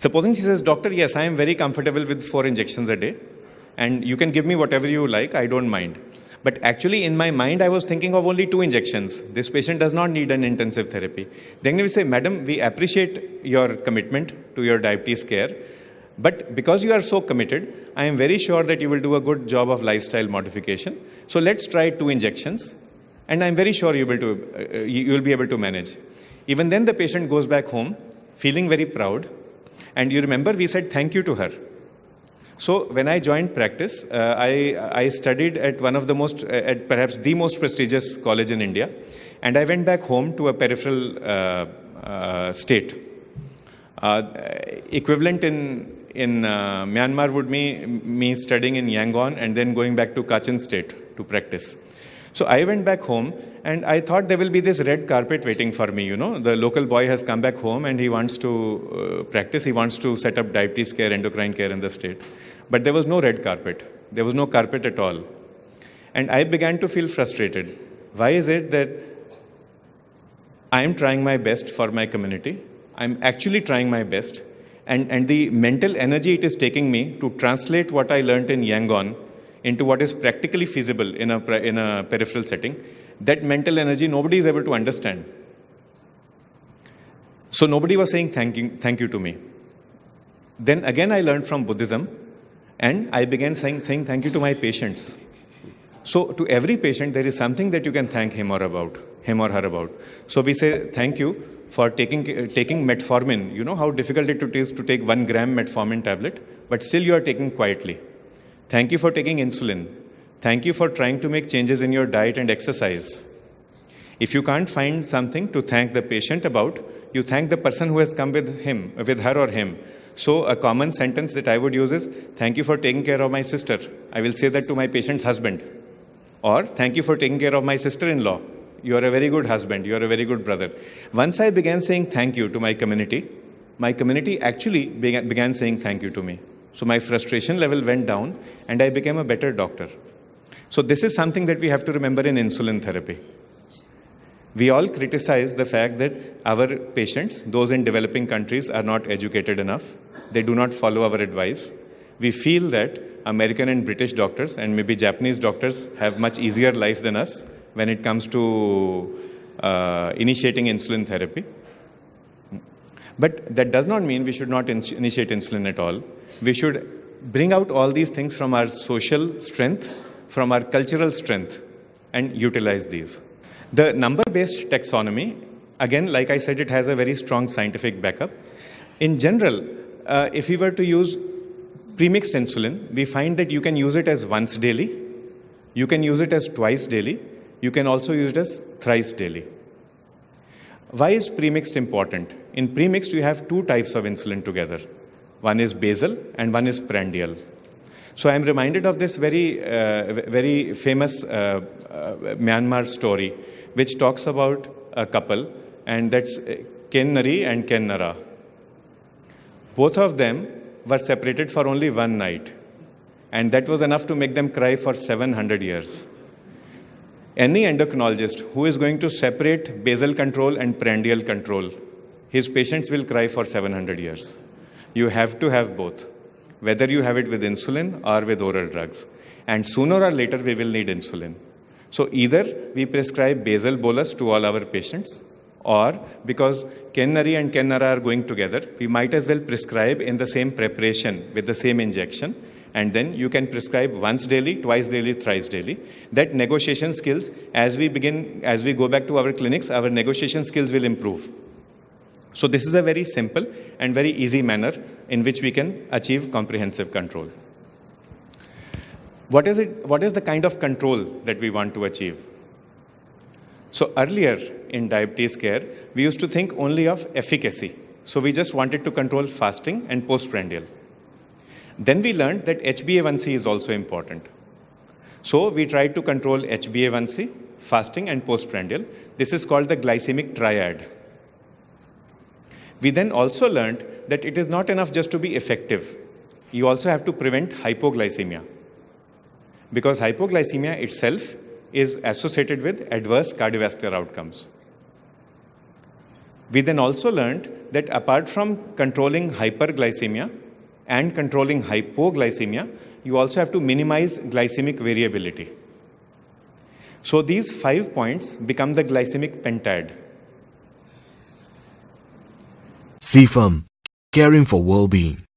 Supposing she says, doctor, yes, I am very comfortable with 4 injections a day, and you can give me whatever you like, I don't mind. But actually, in my mind, I was thinking of only 2 injections. This patient does not need an intensive therapy. Then we say, madam, we appreciate your commitment to your diabetes care, but because you are so committed, I am very sure that you will do a good job of lifestyle modification. So let's try 2 injections, and I'm very sure you will be able to manage. Even then, the patient goes back home, feeling very proud. And you remember, we said thank you to her. So when I joined practice, I studied at one of the most, at perhaps the most prestigious college in India. And I went back home to a peripheral state. Equivalent in Myanmar would be me studying in Yangon and then going back to Kachin state to practice. So I went back home and I thought there will be this red carpet waiting for me. You know, the local boy has come back home and he wants to practice. He wants to set up diabetes care, endocrine care in the state. But there was no red carpet. There was no carpet at all. And I began to feel frustrated. Why is it that I am trying my best for my community? I'm actually trying my best. And the mental energy it is taking me to translate what I learned in Yangon into what is practically feasible in a peripheral setting, that mental energy nobody is able to understand. So nobody was saying thank you to me. Then again I learned from Buddhism, and I began saying thank you to my patients. So to every patient there is something that you can thank him or her about. So we say thank you for taking metformin. You know how difficult it is to take 1 gram metformin tablet, but still you are taking quietly. Thank you for taking insulin. Thank you for trying to make changes in your diet and exercise. If you can't find something to thank the patient about, you thank the person who has come with her or him. So a common sentence that I would use is, thank you for taking care of my sister. I will say that to my patient's husband. Or, thank you for taking care of my sister-in-law. You are a very good husband. You are a very good brother. Once I began saying thank you to my community actually began saying thank you to me. So my frustration level went down and I became a better doctor. So this is something that we have to remember in insulin therapy. We all criticize the fact that our patients, those in developing countries, are not educated enough. They do not follow our advice. We feel that American and British doctors and maybe Japanese doctors have much easier life than us when it comes to initiating insulin therapy. But that does not mean we should not initiate insulin at all. We should bring out all these things from our social strength, from our cultural strength, and utilize these. The number-based taxonomy, again, like I said, it has a very strong scientific backup. In general, if we were to use premixed insulin, we find that you can use it as once daily, you can use it as twice daily, you can also use it as thrice daily. Why is premixed important? In premixed, you have 2 types of insulin together. One is basal and one is prandial. So I am reminded of this very famous Myanmar story, which talks about a couple, and that's Ken Nari and Ken Nara. Both of them were separated for only 1 night, and that was enough to make them cry for 700 years. Any endocrinologist who is going to separate basal control and prandial control, his patients will cry for 700 years. You have to have both, whether you have it with insulin or with oral drugs. And sooner or later, we will need insulin. So either we prescribe basal bolus to all our patients, or because Ken Nari and Ken Nara are going together, we might as well prescribe in the same preparation with the same injection. And then you can prescribe once daily, twice daily, thrice daily. That negotiation skills, as we go back to our clinics, our negotiation skills will improve. So this is a very simple and very easy manner in which we can achieve comprehensive control. What is the kind of control that we want to achieve? So earlier in diabetes care, we used to think only of efficacy. So we just wanted to control fasting and postprandial. Then we learned that HbA1c is also important. So we tried to control HbA1c, fasting, and postprandial. This is called the glycemic triad. We then also learned that it is not enough just to be effective. You also have to prevent hypoglycemia, because hypoglycemia itself is associated with adverse cardiovascular outcomes. We then also learned that apart from controlling hyperglycemia and controlling hypoglycemia, you also have to minimize glycemic variability. So these 5 points become the glycemic pentad. CFAM, caring for well-being.